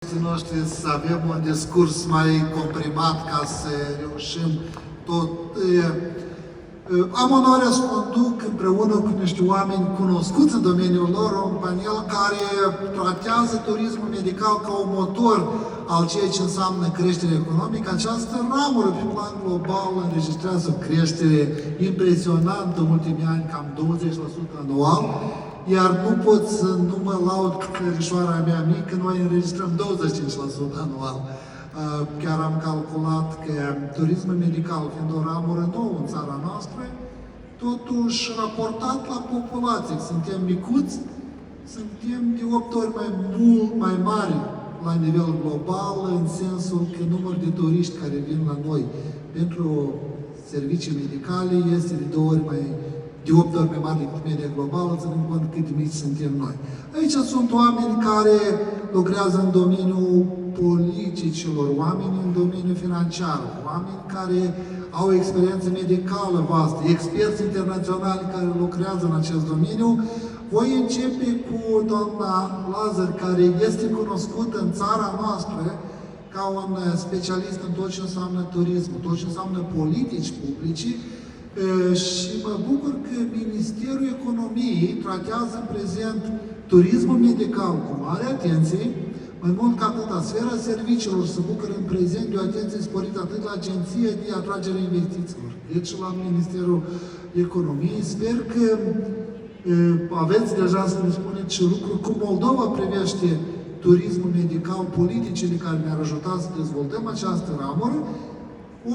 jurnaliștii noștri să avem un discurs mai comprimat ca să reușim tot. Am onoarea să conduc împreună cu niște oameni cunoscuți în domeniul lor un panel care tratează turismul medical ca un motor al ceea ce înseamnă creștere economică. Această ramură pe plan global înregistrează o creștere impresionantă în ultimii ani, cam 20% anual, iar nu pot să nu mă laud cu țărișoara mea mică, noi înregistrăm 25% anual. Chiar am calculat că turismul medical, fiind o ramură nouă în țara noastră, totuși raportat la populație, suntem micuți, suntem de 8 ori mai mari la nivel global, în sensul că numărul de turiști care vin la noi pentru servicii medicale este de 8 ori mai mare decât media globală, ținând cont cât de mici suntem noi. Aici sunt oameni care lucrează în domeniul politicilor, oameni în domeniul financiar, oameni care au experiență medicală vastă, experți internaționali care lucrează în acest domeniu. Voi începe cu doamna Lazar, care este cunoscută în țara noastră ca un specialist în tot ce înseamnă turism, tot ce înseamnă politici publice, și mă bucur că Ministerul Economiei tratează în prezent turismul medical cu mare atenție. Mai mult ca atât, sfera serviciilor se bucură în prezent de o atenție sporită atât la Agenția de Atragere Investițiilor, cât și la Ministerul Economiei. Sper că aveți deja să ne spuneți și lucruri cum Moldova privește turismul medical, politicile care ne-ar ajuta să dezvoltăm această ramură.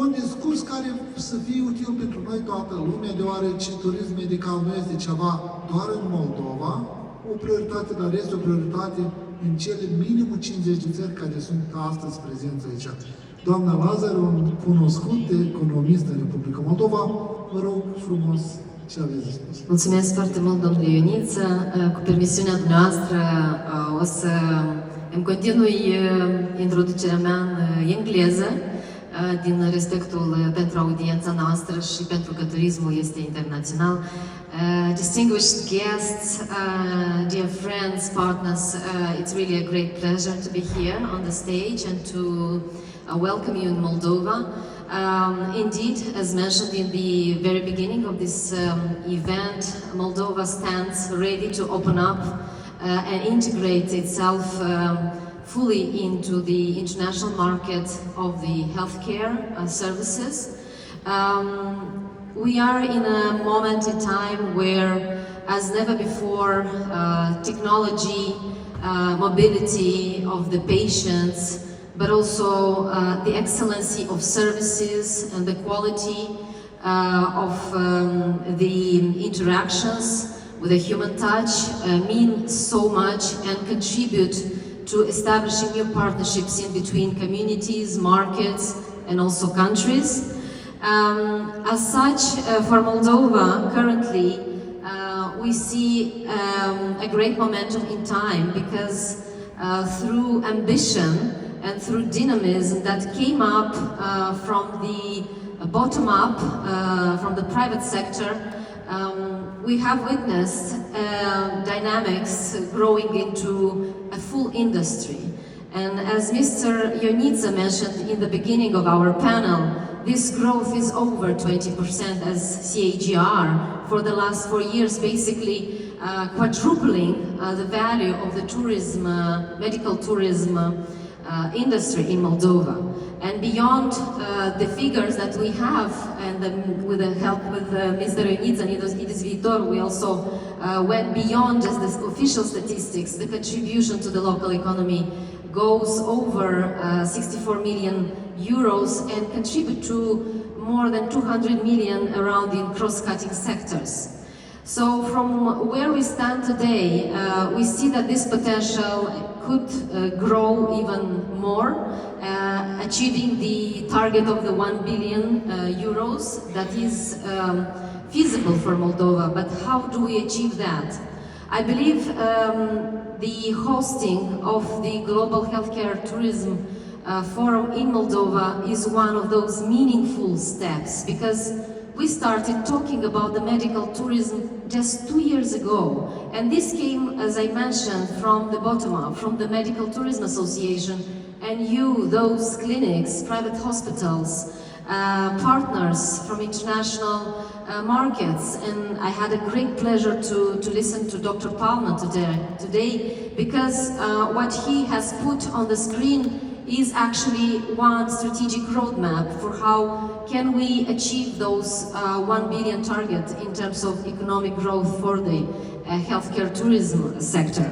Un discurs care să fie util pentru noi toată lumea, deoarece turism medical nu este ceva doar în Moldova, o prioritate, dar este o prioritate în cele minimum 50 de țări care sunt astăzi prezenți aici. Doamna Lazar, un cunoscut economist în Republica Moldova, vă rog frumos ce aveți de spus. Mulțumesc foarte mult, domnule Ioniță. Cu permisiunea dumneavoastră o să îmi continui introducerea mea în engleză, din respectul pentru audiența noastră și pentru că turismul este internațional. Distinguished guests, dear friends, partners, it's really a great pleasure to be here on the stage and to welcome you in Moldova. Indeed, as mentioned in the very beginning of this event, Moldova stands ready to open up and integrate itself fully into the international market of the healthcare services. We are in a moment in time where, as never before, technology, mobility of the patients, but also the excellency of services and the quality of the interactions with a human touch mean so much and contribute to establishing new partnerships in between communities, markets, and also countries. As such, for Moldova, currently, we see a great momentum in time because through ambition and through dynamism that came up from the bottom up, from the private sector, we have witnessed dynamics growing into a full industry. And as Mr. Ionita mentioned in the beginning of our panel, this growth is over 20% as CAGR for the last 4 years, basically quadrupling the value of the tourism, medical tourism industry in Moldova. And beyond the figures that we have, and with the help with Mr. Ionita and Idis Viitor, we also went beyond just the official statistics. The contribution to the local economy goes over 64 million euros and contribute to more than 200 million around in cross-cutting sectors. So from where we stand today, we see that this potential could grow even more, achieving the target of the 1 billion euros that is feasible for Moldova. But how do we achieve that? I believe the hosting of the Global Healthcare Tourism Forum in Moldova is one of those meaningful steps, because we started talking about the medical tourism just 2 years ago. And this came, as I mentioned, from the bottom up, from the Medical Tourism Association, and you, those clinics, private hospitals, partners from international markets. And I had a great pleasure to listen to Dr. Palmer today because what he has put on the screen is actually one strategic roadmap for how can we achieve those 1 billion target in terms of economic growth for the healthcare tourism sector.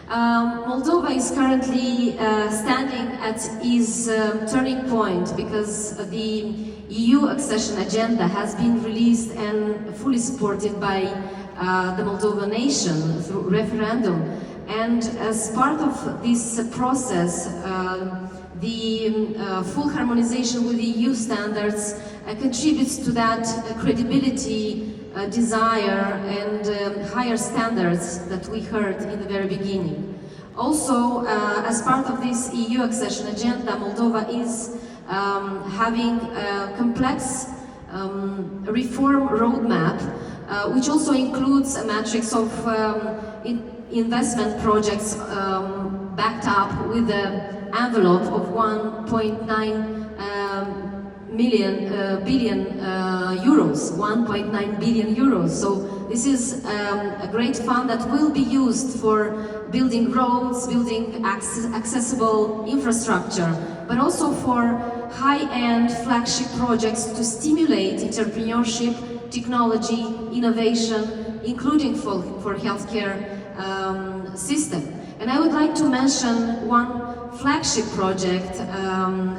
Moldova is currently standing at its turning point because the EU accession agenda has been released and fully supported by the Moldovan nation through referendum. And as part of this process, the full harmonization with EU standards contributes to that credibility, desire and higher standards that we heard in the very beginning. Also, as part of this EU accession agenda, Moldova is having a complex reform roadmap, which also includes a matrix of investment projects backed up with an envelope of 1.9 billion euros. So this is a great fund that will be used for building roads, building accessible infrastructure, but also for high-end flagship projects to stimulate entrepreneurship, technology, innovation, including for healthcare system. And I would like to mention one flagship project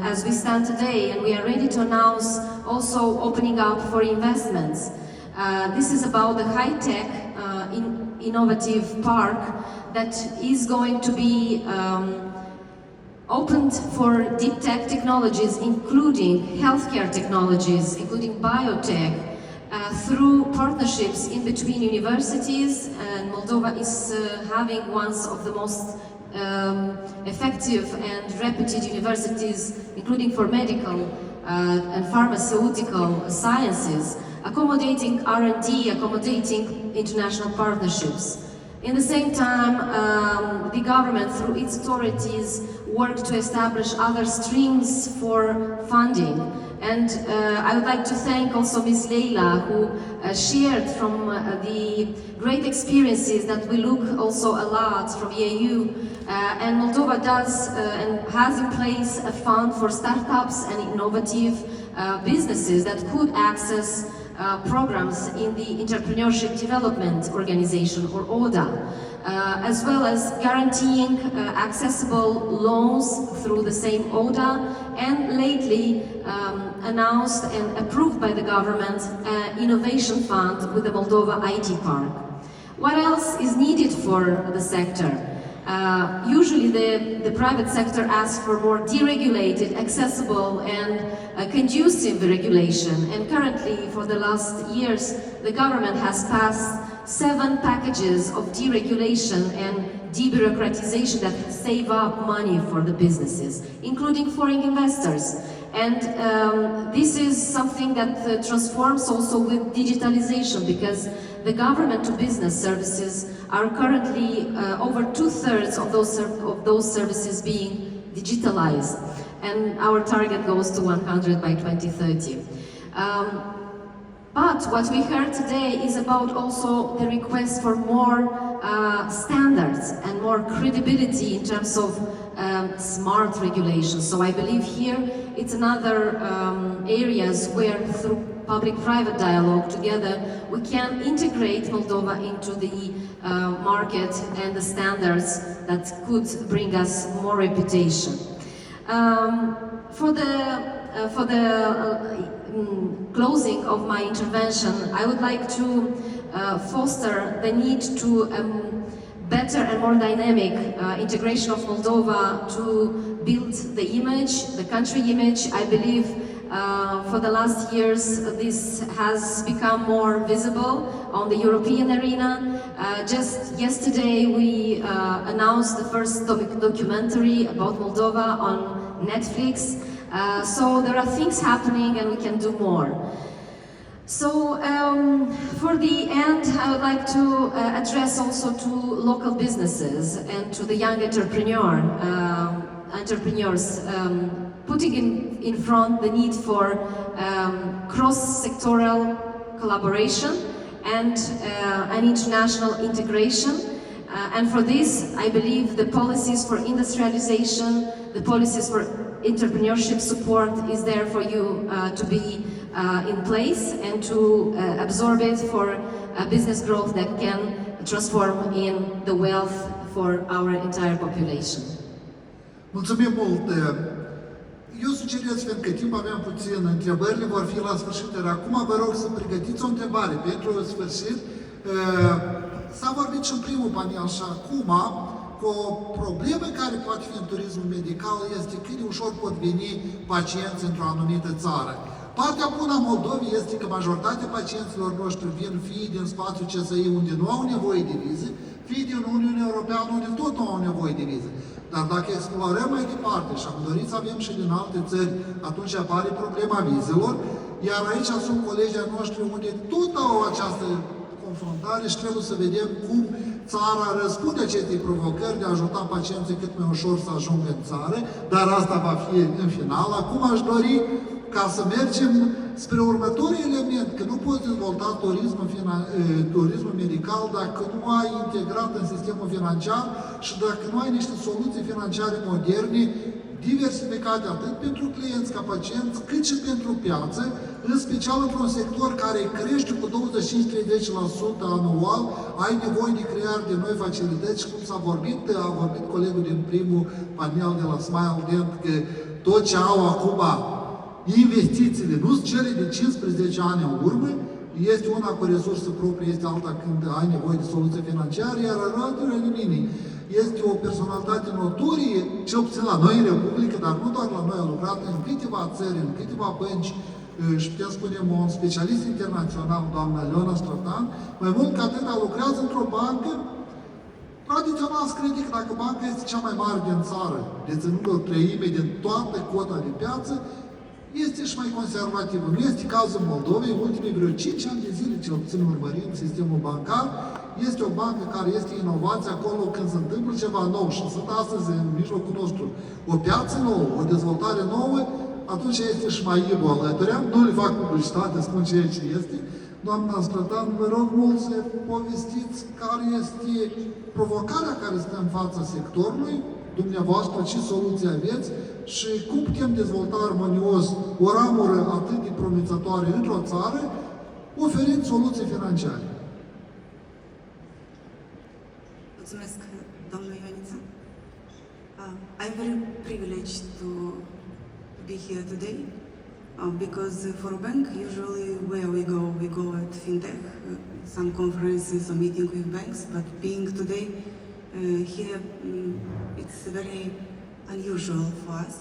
as we stand today, and we are ready to announce also opening up for investments. This is about the high-tech innovative park that is going to be opened for deep tech technologies, including healthcare technologies, including biotech, through partnerships in between universities, and Moldova is having one of the most effective and reputed universities, including for medical and pharmaceutical sciences, accommodating R&D, accommodating international partnerships. In the same time, the government, through its authorities, worked to establish other streams for funding. And I would like to thank also Ms. Leila, who shared from the great experiences that we look also a lot from EAU. And Moldova does and has in place a fund for startups and innovative businesses that could access programs in the Entrepreneurship Development Organization, or ODA, as well as guaranteeing accessible loans through the same ODA, and lately announced and approved by the government Innovation Fund with the Moldova IT Park. What else is needed for the sector? Usually the private sector asks for more deregulated, accessible and conducive regulation, and currently for the last years the government has passed 7 packages of deregulation and debureaucratization that save up money for the businesses, including foreign investors. And this is something that transforms also with digitalization, because the government to business services are currently over 2/3 of those services being digitalized, and our target goes to 100 by 2030. But what we heard today is about also the request for more standards and more credibility in terms of smart regulation. So I believe here it's another areas where through public-private dialogue together we can integrate Moldova into the market and the standards that could bring us more reputation. For the closing of my intervention, I would like to foster the need to better and more dynamic integration of Moldova to build the image, the country image. I believe for the last years this has become more visible on the European arena. Just yesterday we announced the first documentary about Moldova on Netflix. So there are things happening and we can do more. So, for the end, I would like to address also to local businesses and to the young entrepreneurs, putting in front the need for cross-sectoral collaboration and an international integration. And for this, I believe the policies for industrialization, the policies for entrepreneurship support is there for you to be in place and to absorb it for business growth that can transform in the wealth for our entire population. Mulțumim mult! Eu sugerez, fiindcă timp aveam puțin, întrebările vor fi la sfârșit, dar acum vă rog să pregătiți o întrebare pentru sfârșit. S-a vorbit și în primul panel și acum că o problemă care poate fi în turismul medical este cât de ușor pot veni pacienți într-o anumită țară. Partea bună a Moldovei este că majoritatea pacienților noștri vin fie din spațiul CSI unde nu au nevoie de vize, fie din Uniunea Europeană unde tot nu au nevoie de vize. Dar dacă explorăm mai departe și am dorit să avem și din alte țări, atunci apare problema vizelor, iar aici sunt colegii noștri unde tot au această confruntare și trebuie să vedem cum țara răspunde acestei provocări de a ajuta pacienții cât mai ușor să ajungă în țară, dar asta va fi în final. Acum aș dori ca să mergem spre următorul element, că nu poți dezvolta turismul medical dacă nu ai integrat în sistemul financiar și dacă nu ai niște soluții financiare moderne, diversificate atât pentru clienți ca pacienți, cât și pentru piață, în special într-un sector care crește cu 25-30% anual, ai nevoie de creare de noi facilități și cum a vorbit colegul din primul panel de la Smile Dent, că tot ce au acum investițiile nu sunt cele de 15 ani în urmă, este una cu resurse proprii, este alta când ai nevoie de soluție financiară, iar Radu Mini este o personalitate notorie, cel puțin la noi în Republică, dar nu doar la noi, a lucrat în câteva țări, în câteva bănci, și putem spune un specialist internațional, doamna Leona Stratan, mai mult ca atât a lucrează într-o bancă. Tradițional se crede că dacă banca este cea mai mare din țară, deținând o treime din toată cota de piață, este și mai conservativă. Nu este cazul Moldovei, ultimii vreo 5 ani de zile, cel puțin urmărim sistemul bancar, este o bancă care este inovație acolo când se întâmplă ceva nou și sunt astăzi în mijlocul nostru o piață nouă, o dezvoltare nouă, atunci este și mai Ibu alături. Nu le fac publicitate, spun ceea ce este. Doamna Strătan, vă rog mult să povestiți care este provocarea care stă în fața sectorului, dumneavoastră ce soluții aveți și cum putem dezvolta armonios o ramură atât de promițătoare într-o țară, oferind soluții financiare. Mulțumesc, doamnă Ioaniță. I'm very privileged to be here today because for a bank, usually where we go at FinTech, some conferences or meeting with banks, but being today here, it's very unusual for us.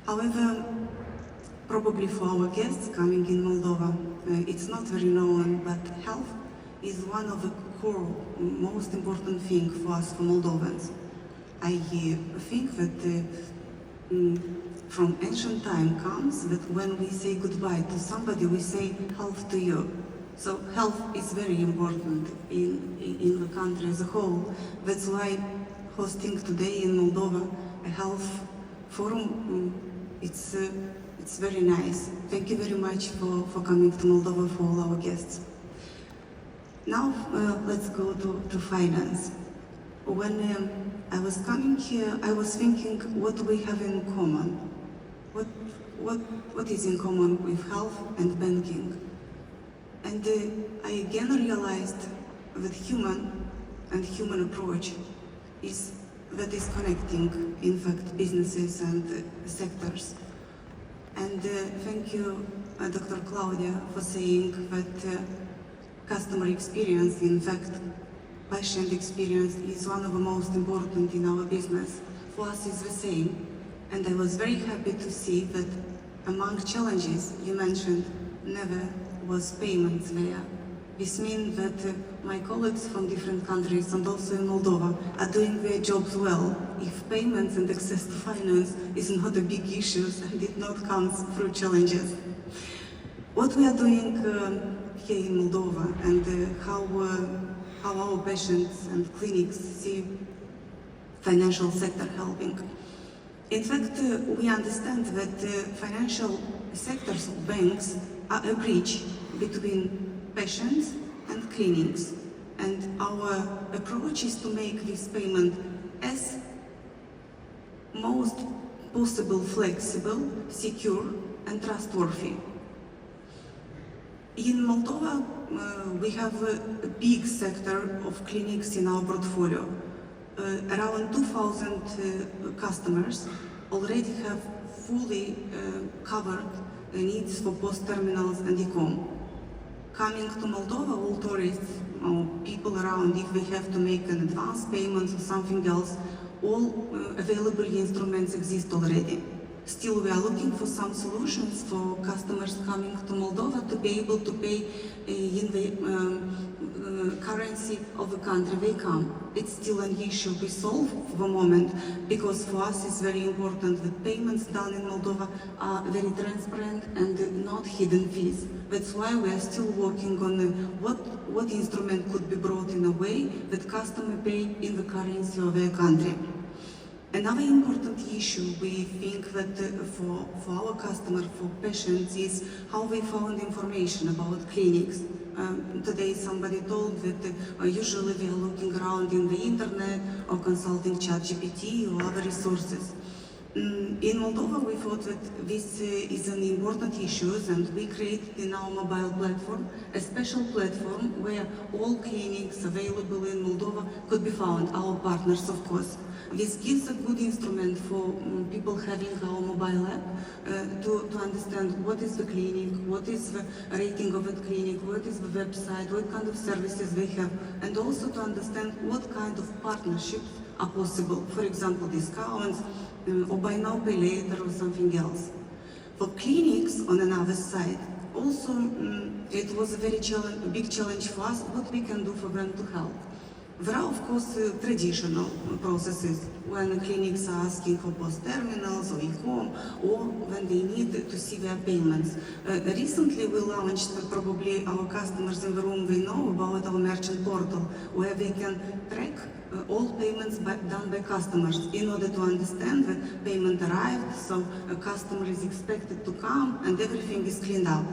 However, probably for our guests coming in Moldova, it's not very known, but health is one of the core, most important thing for us, for Moldovans. I think that from ancient time comes that when we say goodbye to somebody, we say health to you. So health is very important in the country as a whole. That's why hosting today in Moldova a health forum, it's very nice. Thank you very much for coming to Moldova, for all our guests. Now let's go to finance. When I was coming here, I was thinking, what do we have in common? What is in common with health and banking? And I again realized that human approach is connecting, in fact, businesses and sectors. And thank you, Dr. Claudia, for saying that customer experience, in fact, patient experience is one of the most important in our business. For us, it's the same. And I was very happy to see that among challenges you mentioned, never was payments there. This means that my colleagues from different countries and also in Moldova are doing their jobs well if payments and access to finance is not a big issue and it not comes through challenges. What we are doing here in Moldova and how our patients and clinics see financial sector helping. In fact, we understand that financial sectors of banks are a bridge between patients and clinics, and our approach is to make this payment as most possible flexible, secure, and trustworthy. In Moldova, we have a big sector of clinics in our portfolio. Around 2,000 customers already have fully covered the needs for post terminals and e-com. Coming to Moldova, all tourists or people around, if they have to make an advance payment or something else, all available instruments exist already. Still, we are looking for some solutions for customers coming to Moldova to be able to pay in the currency of the country they come. It's still an issue we solve for the moment, because for us it's very important that payments done in Moldova are very transparent and not hidden fees. That's why we are still working on what instrument could be brought in a way that customers pay in the currency of their country. Another important issue we think that for our customers, for patients, is how they found information about clinics. Today somebody told that usually they are looking around in the internet or consulting ChatGPT or other resources. In Moldova, we thought that this is an important issue, and we created in our mobile platform a special platform where all clinics available in Moldova could be found, our partners of course. This gives a good instrument for people having our mobile app to understand what is the clinic, what is the rating of the clinic, what is the website, what kind of services they have, and also to understand what kind of partnerships are possible. For example, discounts, or buy now, pay later, or something else. For clinics, on another side, also it was a very big challenge for us, what we can do for them to help. There are, of course, traditional processes when clinics are asking for post terminals or e-com, or when they need to see their payments. Recently, we launched, probably our customers in the room, they know about our merchant portal, where they can track all payments done by customers in order to understand that payment arrived, so a customer is expected to come and everything is cleaned up.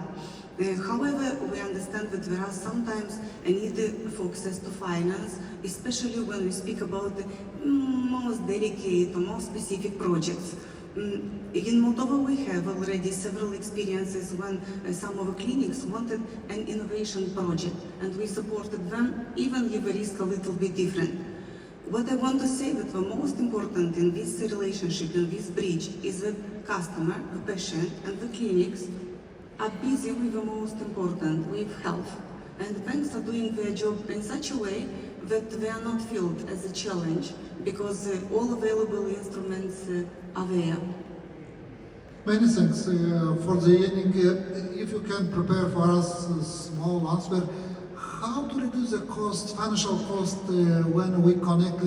However, we understand that there are sometimes a need for access to finance, especially when we speak about the most delicate or more specific projects. In Moldova, we have already several experiences when some of the clinics wanted an innovation project, and we supported them, even if the risk a little bit different. What I want to say that the most important in this relationship, in this bridge, is the customer, the patient, and the clinics are busy with the most important, with health. And banks are doing their job in such a way that they are not felt as a challenge, because all available instruments are there. Many thanks for the ending. If you can prepare for us a small answer, how to reduce the cost, financial cost, when we connect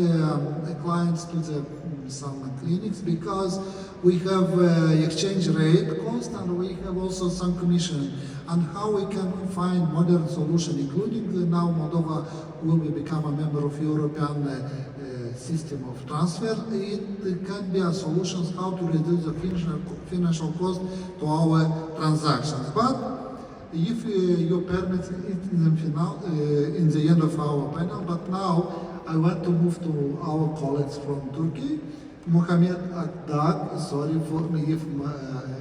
clients to some clinics, because we have exchange rate cost and we have also some commission, and how we can find modern solution, including now Moldova will become a member of European system of transfer. It can be a solution how to reduce the financial cost to our transactions. But if you permit it in the end of our panel, but now I want to move to our colleagues from Turkey. Mohamed Akdag, sorry for me if my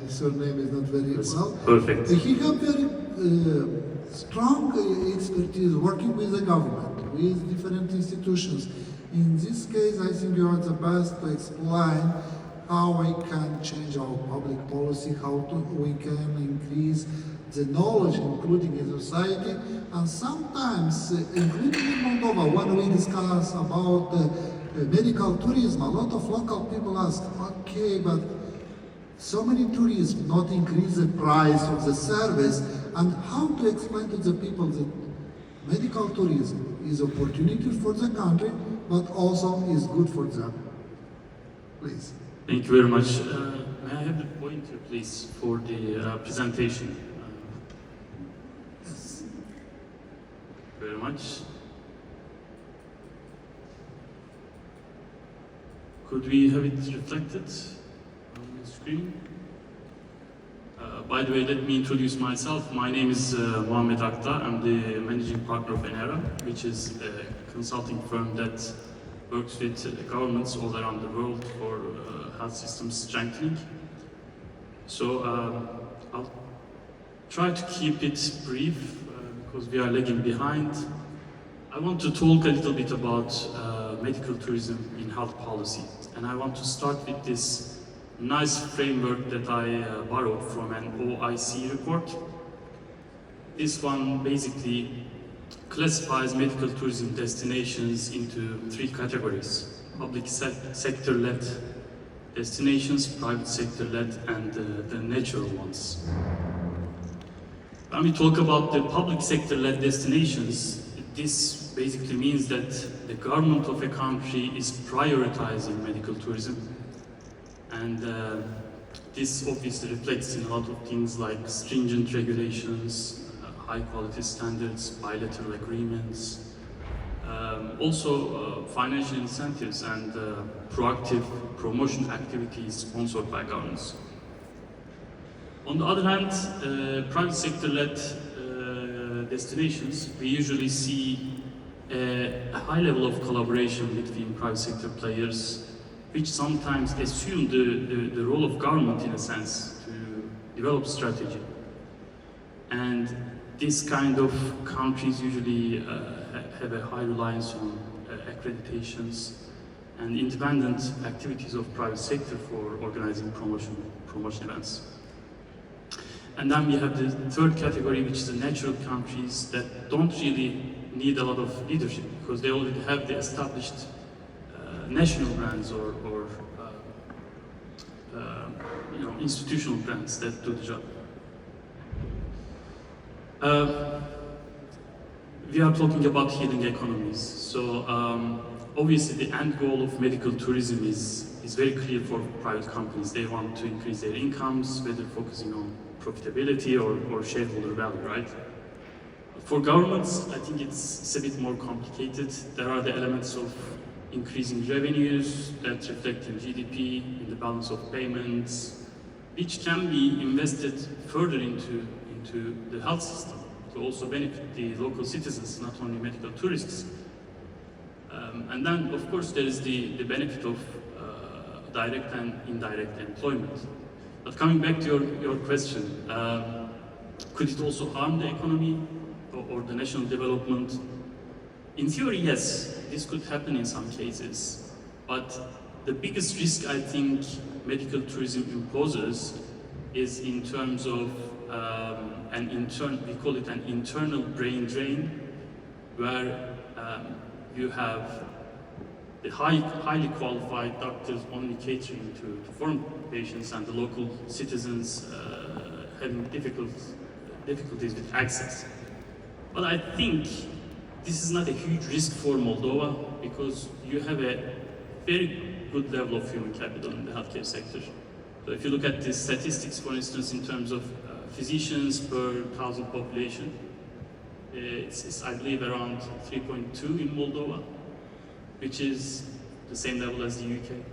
surname is not very well. Perfect. He has very strong expertise working with the government, with different institutions. In this case, I think you are the best to explain how we can change our public policy, we can increase the knowledge, including in society, and sometimes, including in Moldova, when we discuss about medical tourism, a lot of local people ask, okay, but so many tourists not increase the price of the service, and how to explain to the people that medical tourism is opportunity for the country, but also is good for them. Please. Thank you very much. May I have the pointer, please, for the presentation? very much. Could we have it reflected on the screen? By the way, let me introduce myself. My name is Mohamed Akta. I'm the managing partner of Enera, which is a consulting firm that works with governments all around the world for health systems strengthening. So I'll try to keep it brief because we are lagging behind. I want to talk a little bit about medical tourism in health policy. And I want to start with this nice framework that I borrowed from an OIC report. This one basically classifies medical tourism destinations into 3 categories: public sector-led destinations, private sector-led, and the natural ones. When we talk about the public sector-led destinations, this basically means that the government of a country is prioritizing medical tourism. And this obviously reflects in a lot of things like stringent regulations, high quality standards, bilateral agreements, also financial incentives and proactive promotion activities sponsored by governments. On the other hand, private sector-led destinations, we usually see a high level of collaboration between private sector players, which sometimes assume the role of government in a sense to develop strategy. And this kind of countries usually have a high reliance on accreditations and independent activities of private sector for organizing promotion events. And then we have the third category, which is the natural countries that don't really need a lot of leadership because they already have the established national brands or institutional brands that do the job. We are talking about healing economies. So obviously the end goal of medical tourism is very clear for private companies. They want to increase their incomes, whether focusing on profitability or shareholder value, right? For governments, I think it's a bit more complicated. There are the elements of increasing revenues that reflect in GDP, in the balance of payments, which can be invested further into the health system to also benefit the local citizens, not only medical tourists. And then, of course, there is the benefit of direct and indirect employment. But coming back to your question, could it also harm the economy or the national development? In theory, yes, this could happen in some cases. But the biggest risk I think medical tourism imposes is in terms of we call it an internal brain drain, where you have the highly qualified doctors only catering to foreign patients and the local citizens having difficulties with access. But I think this is not a huge risk for Moldova because you have a very good level of human capital in the healthcare sector. So if you look at the statistics, for instance, in terms of physicians per 1,000 population, it's I believe around 3.2 in Moldova, which is the same level as the UK.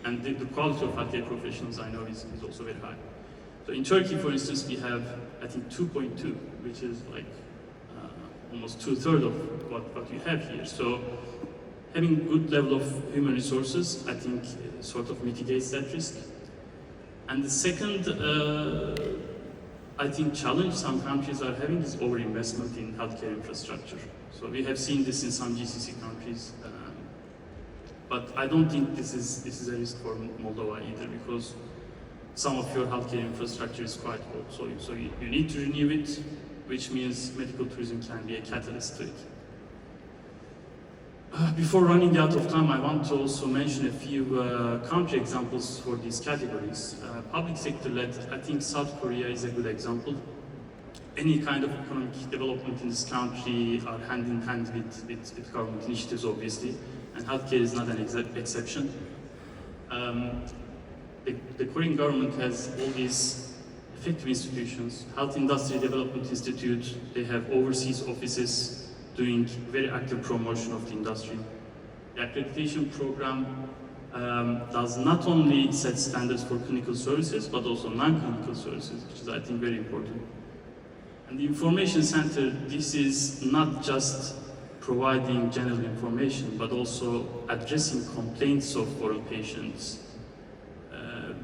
And the quality of healthcare professionals I know is also very high. So in Turkey, for instance, we have, I think, 2.2, which is like almost 2/3 of what we have here. So having good level of human resources, I think, sort of mitigates that risk. And the second, I think, challenge some countries are having is overinvestment in healthcare infrastructure. So we have seen this in some GCC countries, but I don't think this is a risk for Moldova either, because some of your healthcare infrastructure is quite old. So you need to renew it, which means medical tourism can be a catalyst to it. Before running out of time, I want to also mention a few country examples for these categories. Public sector-led, I think South Korea is a good example. Any kind of economic development in this country are hand in hand with government initiatives, obviously, and healthcare is not an exception. The Korean government has all these effective institutions, Health Industry Development Institute, they have overseas offices, doing very active promotion of the industry. The accreditation program does not only set standards for clinical services, but also non-clinical services, which is, I think, very important. And the information center, this is not just providing general information, but also addressing complaints of foreign patients,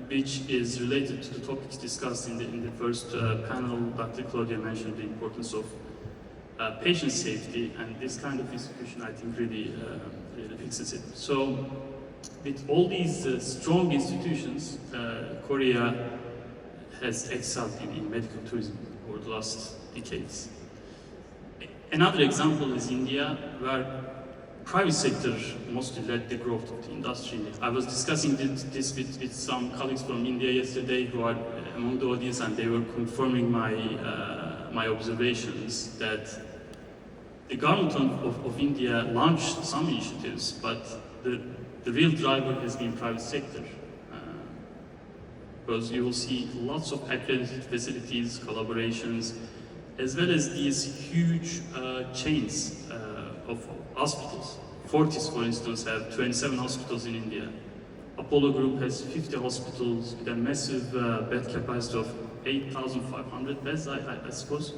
which is related to the topics discussed in the first panel. Dr. Claudia mentioned the importance of patient safety, and this kind of institution, I think, really fixes it. So, with all these strong institutions, Korea has excelled in medical tourism over the last decades. Another example is India, where private sector mostly led the growth of the industry. I was discussing this with some colleagues from India yesterday who are among the audience, and they were confirming my observations that the government of India launched some initiatives, but the real driver has been private sector. Because you will see lots of accredited facilities, collaborations, as well as these huge chains of hospitals. Fortis, for instance, have 27 hospitals in India. Apollo Group has 50 hospitals with a massive bed capacity of 8,500 beds, I suppose.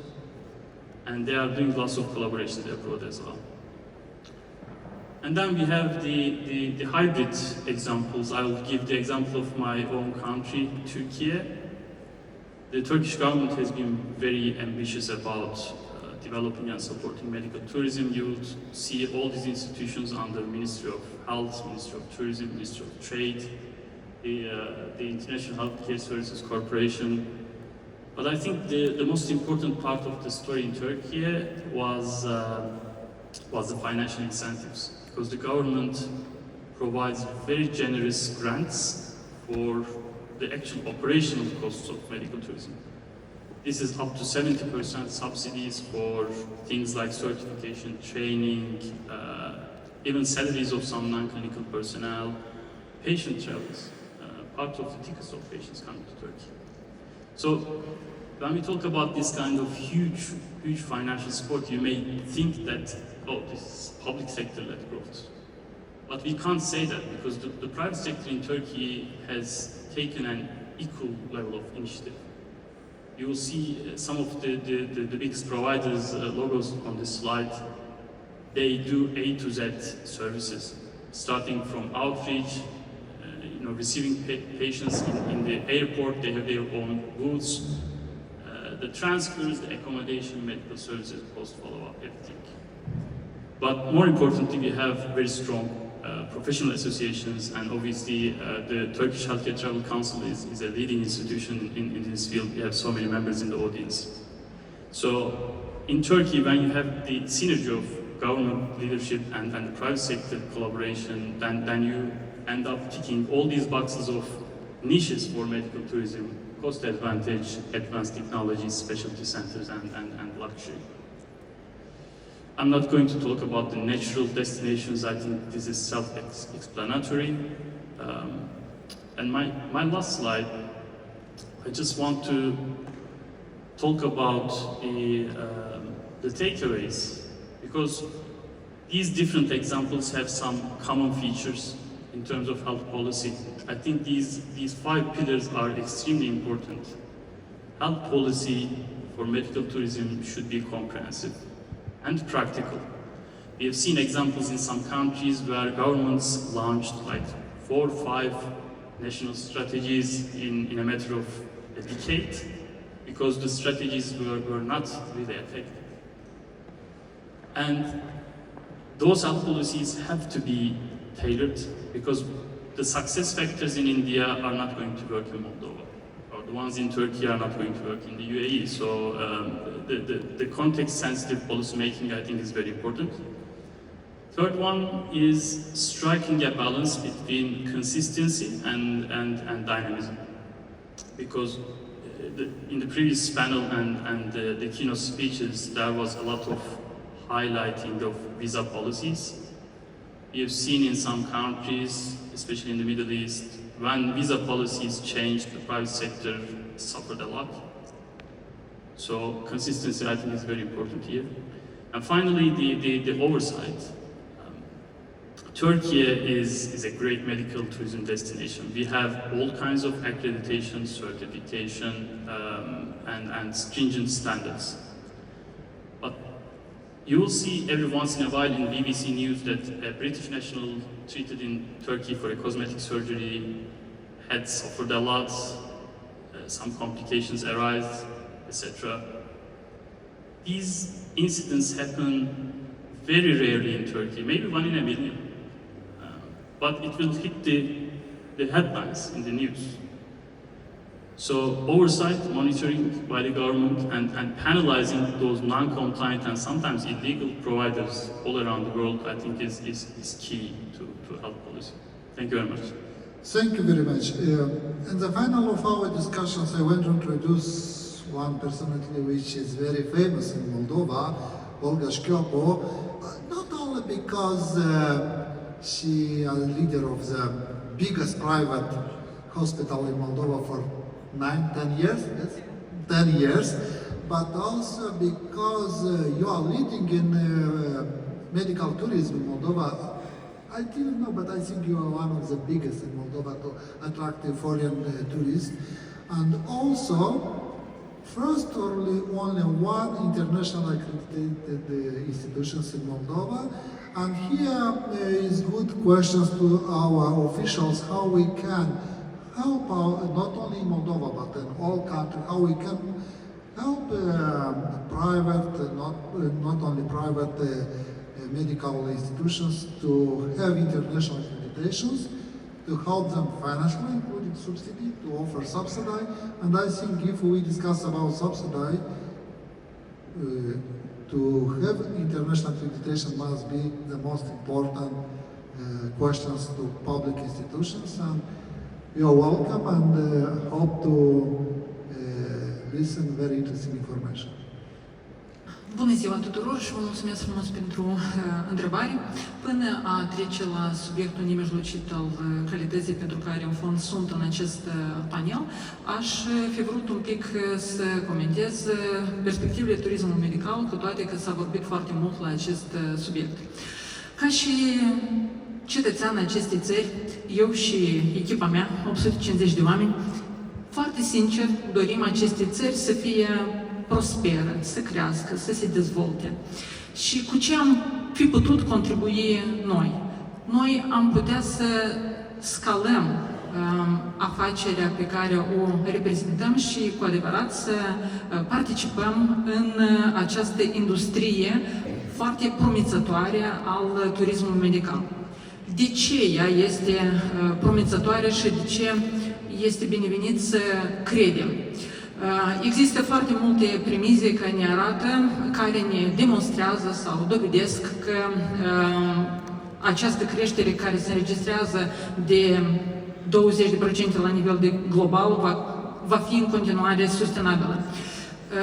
And they are doing lots of collaborations abroad as well. And then we have the hybrid examples. I will give the example of my own country, Turkey. The Turkish government has been very ambitious about developing and supporting medical tourism. You will see all these institutions under Ministry of Health, Ministry of Tourism, Ministry of Trade, the International Healthcare Services Corporation. But I think the most important part of the story in Turkey was the financial incentives, because the government provides very generous grants for the actual operational costs of medical tourism. This is up to 70% subsidies for things like certification, training, even salaries of some non-clinical personnel, patient travels, part of the tickets of patients coming to Turkey. So when we talk about this kind of huge financial support, you may think that, oh, this is public sector-led growth. But we can't say that, because the private sector in Turkey has taken an equal level of initiative. You will see some of the biggest providers' logos on this slide. They do A to Z services, starting from outreach, receiving patients in the airport. They have their own booths, the transfers, the accommodation, medical services, post follow-up, everything. But more importantly, we have very strong professional associations, and obviously the Turkish Healthcare Travel Council is a leading institution in this field. We have so many members in the audience. So in Turkey, when you have the synergy of government leadership and the private sector collaboration, then you end up ticking all these boxes of niches for medical tourism: cost advantage, advanced technologies, specialty centers, and luxury. I'm not going to talk about the natural destinations. I think this is self-explanatory. And my last slide, I just want to talk about the takeaways, because these different examples have some common features in terms of health policy. I think these 5 pillars are extremely important. Health policy for medical tourism should be comprehensive and practical. We have seen examples in some countries where governments launched like 4 or 5 national strategies in a matter of a decade, because the strategies were not really effective. And those health policies have to be tailored, because the success factors in India are not going to work in Moldova, or the ones in Turkey are not going to work in the UAE. So the context-sensitive policy making, I think, is very important. Third one is striking a balance between consistency and dynamism, because in the previous panel and the keynote speeches, there was a lot of highlighting of visa policies. We have seen in some countries, especially in the Middle East, when visa policies changed, the private sector suffered a lot. So consistency, I think, is very important here. And finally, the oversight. Turkey is a great medical tourism destination. We have all kinds of accreditation, certification, and stringent standards. But you will see every once in a while in BBC News that a British national treated in Turkey for a cosmetic surgery had suffered a lot, some complications arise, etc. These incidents happen very rarely in Turkey, maybe 1 in a million. But it will hit the headlines in the news. So oversight, monitoring by the government, and penalizing those non-compliant and sometimes illegal providers all around the world, I think is key to health policy. Thank you very much. Thank you very much. In the final of our discussions, I want to introduce one personality which is very famous in Moldova, Olga Shkyopo, not only because she is a leader of the biggest private hospital in Moldova for 10 years, yes? 10 years, but also because you are leading in medical tourism in Moldova. I didn't know, but I think you are one of the biggest in Moldova to attract foreign tourists. And also, first only one international accredited institutions in Moldova. And here is good questions to our officials, how we can help not only in Moldova, but in all countries, how we can help private, not only private medical institutions to have international accreditations, to help them financially, including subsidy, to offer subsidy. And I think if we discuss about subsidy, to have international accreditation must be the most important questions to public institutions. And you're welcome and hope to listen very interesting information. Bună ziua tuturor și vă mulțumesc frumos pentru întrebare. Până a trece la subiectul nemijlocit al calității pentru care în fond sunt în acest panel, aș fi vrut un pic să comentez perspectivele turismului medical, cu toate că s-a vorbit foarte mult la acest subiect. Ca și cetățean acestei țări, eu și echipa mea, 850 de oameni, foarte sincer dorim acestei țări să fie prosperă, să crească, să se dezvolte. Și cu ce am fi putut contribui noi? Noi am putea să scalăm afacerea pe care o reprezentăm și cu adevărat să participăm în această industrie foarte promițătoare al turismului medical. De ce ea este promițătoare și de ce este binevenit să credem? Există foarte multe premize care ne arată, care ne demonstrează sau dovedesc că această creștere care se înregistrează de 20% la nivel global va fi în continuare sustenabilă.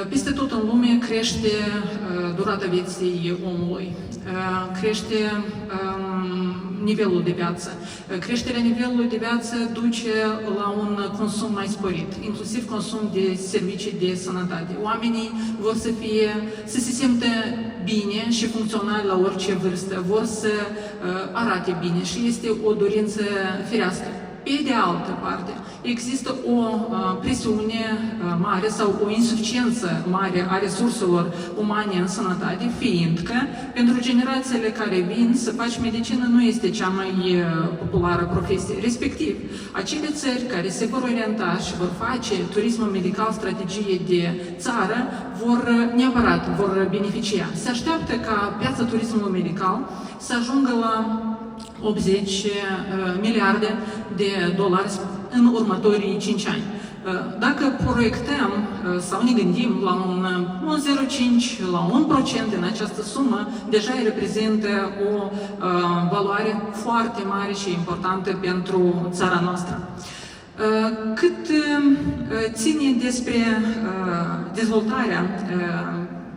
Peste tot în lume crește durata vieții omului, crește nivelul de viață. Creșterea nivelului de viață duce la un consum mai sporit, inclusiv consum de servicii de sănătate. Oamenii vor să se simtă bine și funcționali la orice vârstă, vor să arate bine și este o dorință firească. Pe de altă parte, există o presiune mare sau o insuficiență mare a resurselor umane în sănătate, fiindcă pentru generațiile care vin să faci medicină nu este cea mai populară profesie. Respectiv, acele țări care se vor orienta și vor face turismul medical strategie de țară vor beneficia. Se așteaptă ca piața turismului medical să ajungă la 80 miliarde de dolari în următorii 5 ani. Dacă proiectăm sau ne gândim la un 0,5, la 1% din această sumă, deja reprezintă o valoare foarte mare și importantă pentru țara noastră. Cât ține despre dezvoltarea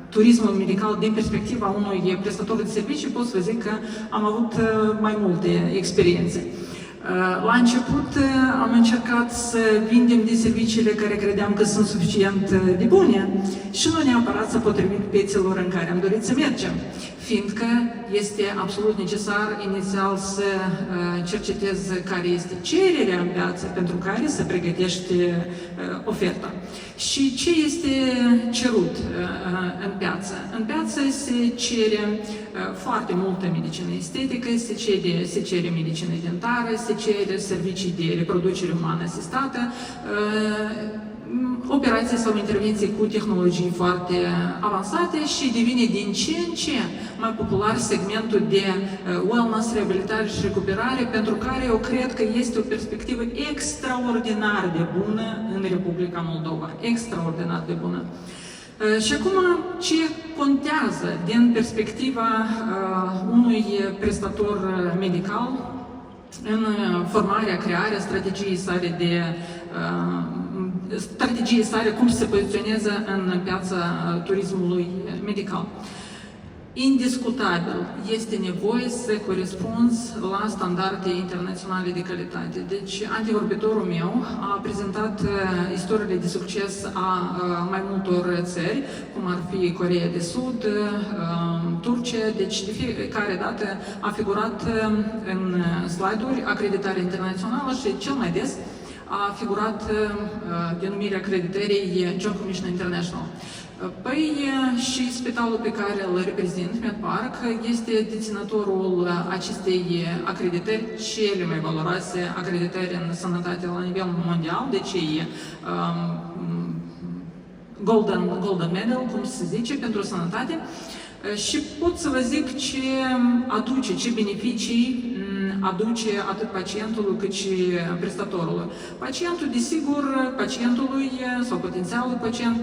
turismul medical din perspectiva unui prestator de servicii, pot să vă zic că am avut mai multe experiențe. La început am încercat să vindem de serviciile care credeam că sunt suficient de bune și nu neapărat să potrivit piețelor în care am dorit să mergem, fiindcă este absolut necesar inițial să cercetez care este cererea în piață pentru care să pregătești oferta. Și ce este cerut în piață? În piață se cere foarte multă medicină estetică, se cere medicină dentară, se cere servicii de reproducere umană asistată, operații sau intervenții cu tehnologii foarte avansate și devine din ce în ce mai popular segmentul de wellness, reabilitare și recuperare, pentru care eu cred că este o perspectivă extraordinar de bună în Republica Moldova. Extraordinar de bună. Și acum, ce contează din perspectiva unui prestator medical în formarea, crearea strategiei sale, cum se poziționează în piața turismului medical. Indiscutabil, este nevoie să corespunzi la standarde internaționale de calitate. Deci, antevorbitorul meu a prezentat istoriile de succes a mai multor țări, cum ar fi Coreea de Sud, Turcia, deci de fiecare dată a figurat în slide-uri acreditarea internațională și cel mai des a figurat denumirea acreditării John Commission International. Păi și spitalul pe care îl reprezint, MedPark, este deținătorul acestei acreditări, cele mai valoroase acreditări în sănătate la nivel mondial, deci e golden medal, cum se zice, pentru sănătate. Și pot să vă zic ce aduce, ce beneficii aduce atât pacientului cât și prestatorului. Pacientul, desigur, pacientului sau potențialul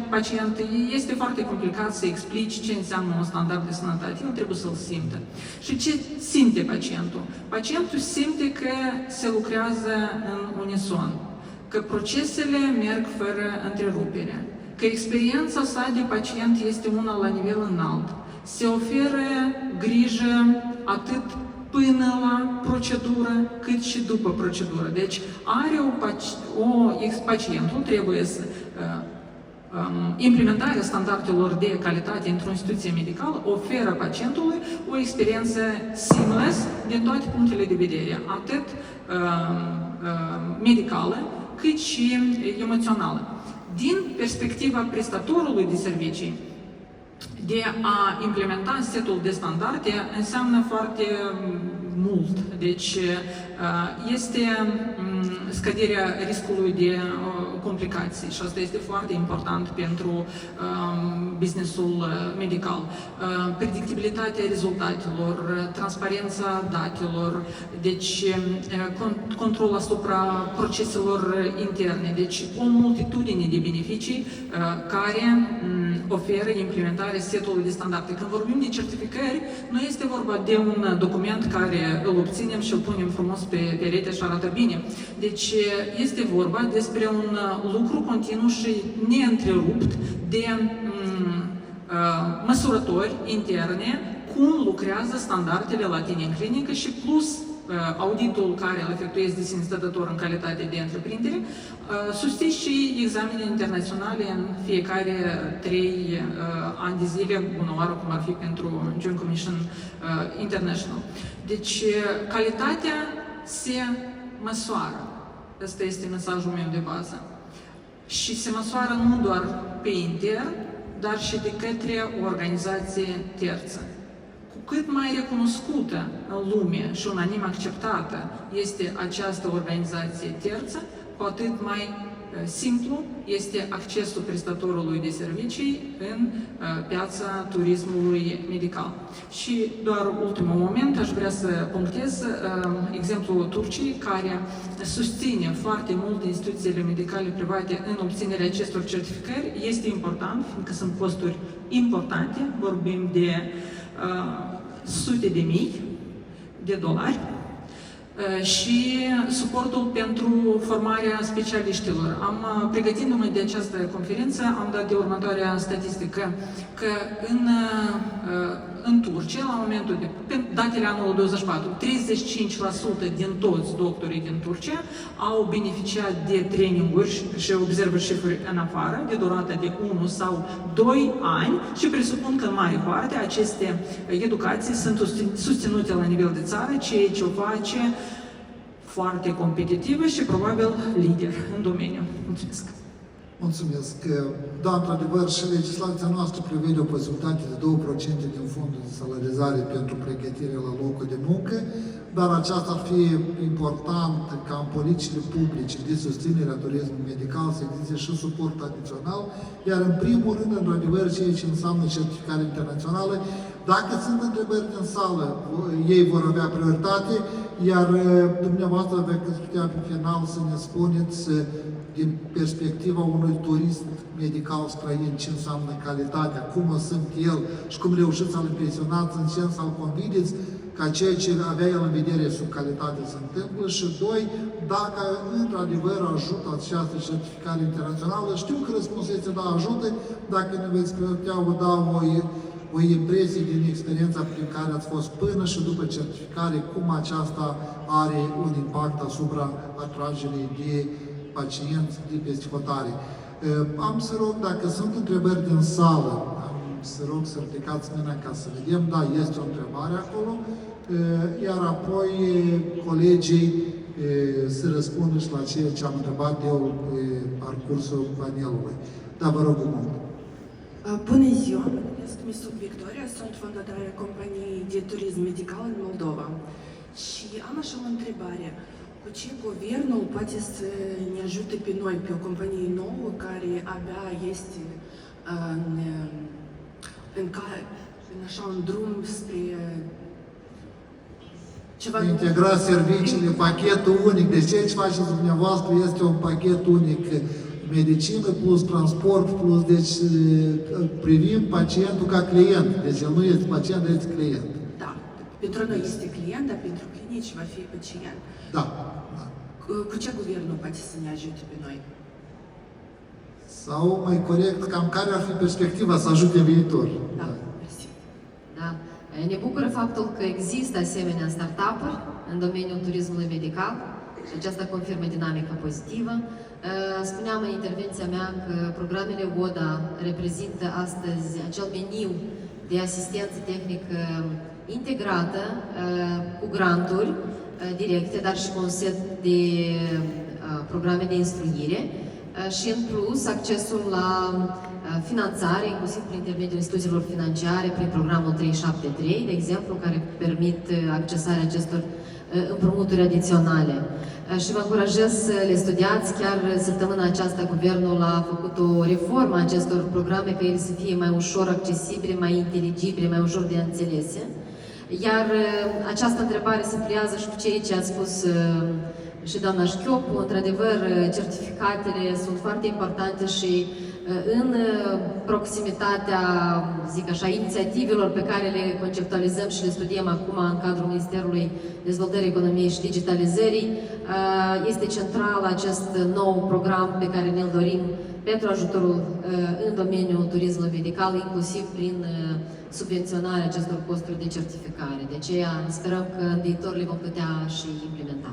pacient este foarte complicat să explici ce înseamnă un standard de sănătate. El trebuie să-l simtă. Și ce simte pacientul? Pacientul simte că se lucrează în unison, că procesele merg fără întrerupere, că experiența sa de pacient este una la nivel înalt. Se oferă grijă atât până la procedură, cât și după procedură. Deci, pacientul trebuie să implementarea standardelor de calitate într-o instituție medicală oferă pacientului o experiență seamless din toate punctele de vedere, atât medicală, cât și emoțională. Din perspectiva prestatorului de servicii, de a implementa setul de standarde înseamnă foarte mult. Deci este scăderea riscului de complicații și asta este foarte important pentru businessul medical. Predictibilitatea rezultatelor, transparența datelor, deci control asupra proceselor interne, deci o multitudine de beneficii care oferă implementarea setului de standarde. Când vorbim de certificări, nu este vorba de un document care îl obținem și îl punem frumos pe perete și arată bine. Deci este vorba despre un lucru continuu și neîntrerupt de măsurători interne, cum lucrează standardele la tine în clinică și plus auditul care îl efectuezi de sine stătător în calitate de întreprindere, susții și examene internaționale în fiecare 3 ani de zile, bună oară, cum ar fi pentru Joint Commission International. Deci, calitatea se măsoară. Ăsta este mesajul meu de bază. Și se măsoară nu doar pe intern, dar și de către o organizație terță. Cu cât mai recunoscută în lume și unanim acceptată este această organizație terță, cu atât mai simplu este accesul prestatorului de servicii în piața turismului medical. Și doar ultimul moment aș vrea să punctez exemplul Turciei, care susține foarte mult instituțiile medicale private în obținerea acestor certificări. Este important, fiindcă sunt costuri importante, vorbim de sute de mii de dolari, și suportul pentru formarea specialiștilor. Pregătindu-mă de această conferință, am dat de următoarea statistică, că în Turcia, la momentul de datele anului 24, 35% din toți doctorii din Turcia au beneficiat de traininguri și observership-uri în afară, de durată de 1 sau 2 ani și presupun că în mare parte aceste educații sunt susținute la nivel de țară, ceea ce o face foarte competitivă și probabil lider în domeniu. Mulțumesc! Mulțumesc. Da, într-adevăr, și legislația noastră prevede o posibilitate de 2% din fondul de salarizare pentru pregătire la locul de muncă, dar aceasta ar fi important ca în politicile publice de susținere a turismului medical să existe și suport adițional, iar în primul rând, într-adevăr, ceea ce înseamnă certificare internațională, dacă sunt întrebări din sală, ei vor avea prioritate, iar dumneavoastră veți putea pe final să ne spuneți din perspectiva unui turist medical străin ce înseamnă calitatea, cum o simt el și cum reușiți să-l impresionați, în sens să-l convingeți ca ceea ce avea el în vedere sub calitate se întâmplă și doi, dacă într-adevăr ajută această certificare internațională, știu că răspunsul este da, ajută, dacă ne veți putea vă da o impresie din experiența prin care ați fost până și după certificare, cum aceasta are un impact asupra atragerii de pacienți de peste hotare. Am să rog, dacă sunt întrebări din sală, am să rog să ridicați mâna ca să vedem, da, este o întrebare acolo, iar apoi colegii să răspundă și la ceea ce am întrebat eu pe parcursul panelului. Da, vă rog mult. Bună ziua, mă numesc Victoria, sunt fondatoarea companiei de turism medical în Moldova. Și am așa o întrebare. Cu ce guvernul poate să ne ajute pe noi, pe o companie nouă care abia este în așa un drum spre ceva nou? Integra serviciile, pachetul unic. Deci ceea ce faceți dumneavoastră este un pachet unic. Medicină plus transport plus, deci privim pacientul ca client. Deci el nu este pacient, el este client. Da. Pentru noi este client, dar pentru clinici va fi pacient. Da. Cu ce guvernul poate să ne ajute pe noi? Sau, mai corect, cam care ar fi perspectiva să ajute viitor? Da, mersi. Da. Ne bucură faptul că există asemenea startup-uri în domeniul turismului medical și aceasta confirmă dinamica pozitivă. Spuneam în intervenția mea că programele ODA reprezintă astăzi acel meniu de asistență tehnică integrată cu granturi directe, dar și cu un set de programe de instruire și în plus accesul la finanțare, inclusiv prin intermediul instituțiilor financiare, prin programul 373, de exemplu, care permit accesarea acestor împrumuturi adiționale. Și vă încurajez să le studiați. Chiar săptămâna aceasta Guvernul a făcut o reformă a acestor programe ca ele să fie mai ușor accesibile, mai inteligibile, mai ușor de înțelese. Iar această întrebare se pliază și cu ceea ce a spus și doamna Șchiopu. Într-adevăr, certificatele sunt foarte importante și în proximitatea, zic așa, inițiativelor pe care le conceptualizăm și le studiem acum în cadrul Ministerului Dezvoltării Economiei și Digitalizării, este central acest nou program pe care ne-l dorim pentru ajutorul în domeniul turismului medical, inclusiv prin subvenționarea acestor costuri de certificare. De aceea sperăm că în viitor le vom putea și implementa.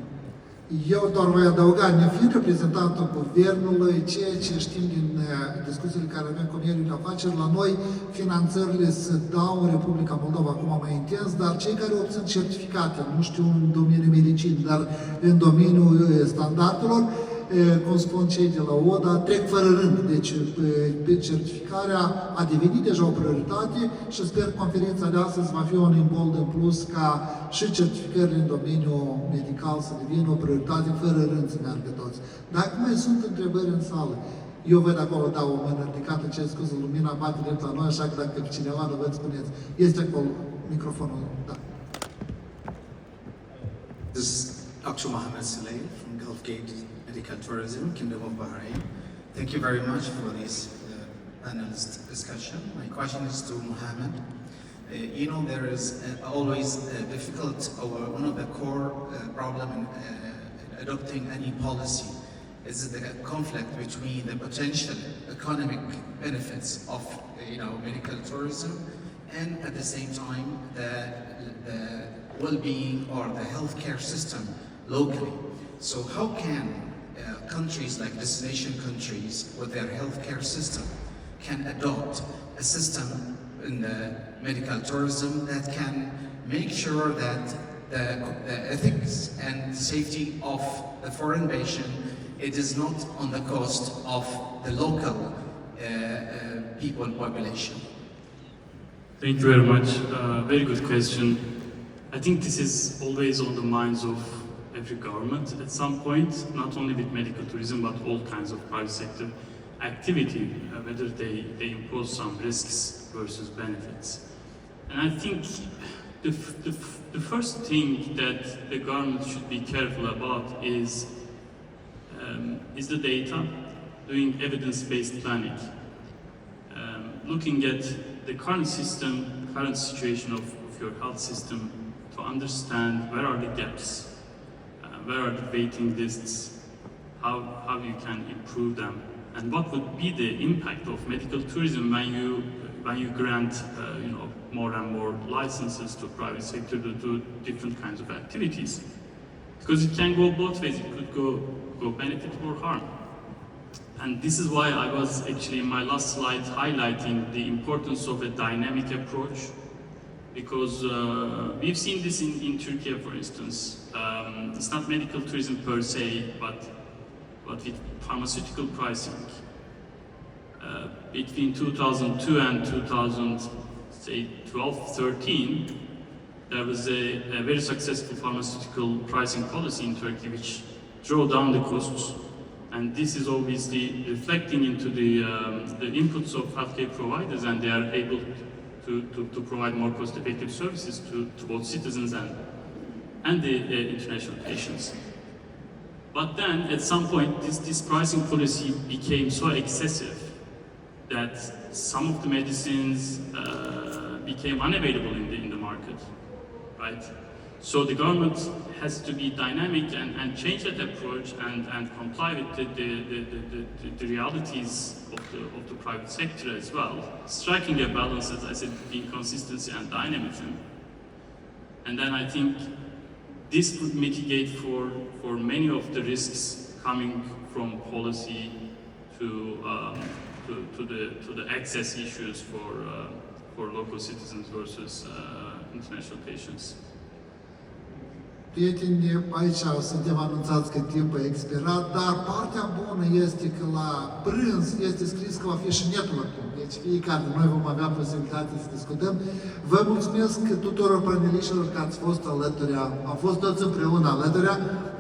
Eu doar voi adăuga, nefiind reprezentantul Guvernului, ceea ce știm din discuțiile care avem cu mediul de afaceri, la noi finanțările se dau în Republica Moldova acum mai intens, dar cei care obțin certificate, nu știu în domeniul medicinii, dar în domeniul standardelor, cum spun cei de la ODA, trec fără rând. Deci certificarea a devenit deja o prioritate și sper că conferința de astăzi va fi un imbold în plus ca și certificările în domeniul medical să devină o prioritate fără rând să meargă toți. Dacă mai sunt întrebări în sală, eu văd acolo, da, o mână ridicată, cer scuze, lumina bate drept la noi, așa că dacă cineva nu vă spuneți, este acolo microfonul, da. This is Dr. Mohammed Saleh from Gulf Gate Medical Tourism, Kingdom of Bahrain. Thank you very much for this panelist discussion. My question is to Mohammed. You know, there is always difficult, or one of the core problem in adopting any policy is the conflict between the potential economic benefits of medical tourism and at the same time the well-being or the healthcare system locally. So how can countries like destination countries with their healthcare system can adopt a system in the medical tourism that can make sure that the ethics and safety of the foreign patient, it is not on the cost of the local people population? Thank you very much. Very good question. I think this is always on the minds of every government at some point, not only with medical tourism, but all kinds of private sector activity, whether they impose some risks versus benefits. And I think the first thing that the government should be careful about is the data, doing evidence-based planning, looking at the current system, current situation of your health system to understand where are the gaps, where are the waiting lists, how you can improve them, and what would be the impact of medical tourism when you grant more and more licenses to private sector to do different kinds of activities, because it can go both ways. It could go benefit or harm. And this is why I was actually in my last slide highlighting the importance of a dynamic approach, because we've seen this in Turkey, for instance. It's not medical tourism per se, but with pharmaceutical pricing. Between 2002 and 2012-13, there was a very successful pharmaceutical pricing policy in Turkey which drove down the costs. And this is obviously reflecting into the inputs of healthcare providers, and they are able to provide more cost-effective services to both citizens and the international patients. But then, at some point, this pricing policy became so excessive that some of the medicines became unavailable in the market, right? So the government has to be dynamic and change that approach and comply with the realities of the private sector as well, striking a balance, as I said, between consistency and dynamism. And then I think this could mitigate for many of the risks coming from policy to the access issues for local citizens versus international patients. Prieteni, aici suntem anunțați că timpul a expirat, dar partea bună este că la prânz este scris că va fi și netul acum. Deci fiecare de noi vom avea posibilitatea să discutăm. Vă mulțumesc tuturor paneliștilor că ați fost alături, am fost toți împreună alături.